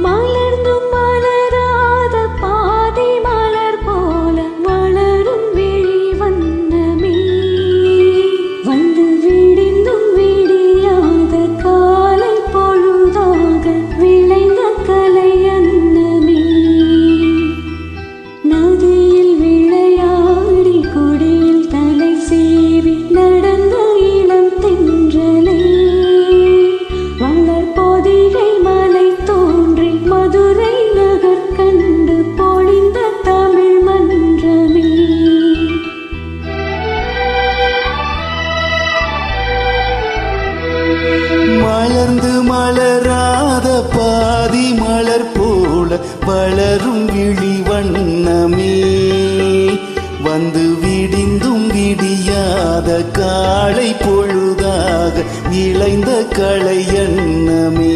மலர்ந்தும் மலராத பாதி மலர் போல வளரும் விழி வண்ணமே வந்து விடிந்தும் விடியாத காலை பொழுதாக விளைந்த கலை அன்னமே நதியில் விளையாடி கொடியில் தலை சீவி நடந்த இளம் தென்றலே வளர் பொதிகை மலை தோன்றி மதுரை நகர் கண்டு பொழிந்த தமிழ் மன்றமே மலர்ந்து மலராத பாதி மலர் போல வளரும் விழி வண்ணமே வந்து விடிந்தும் விடியாத காலை பொழுதாக விளைந்த கலை எண்ணமே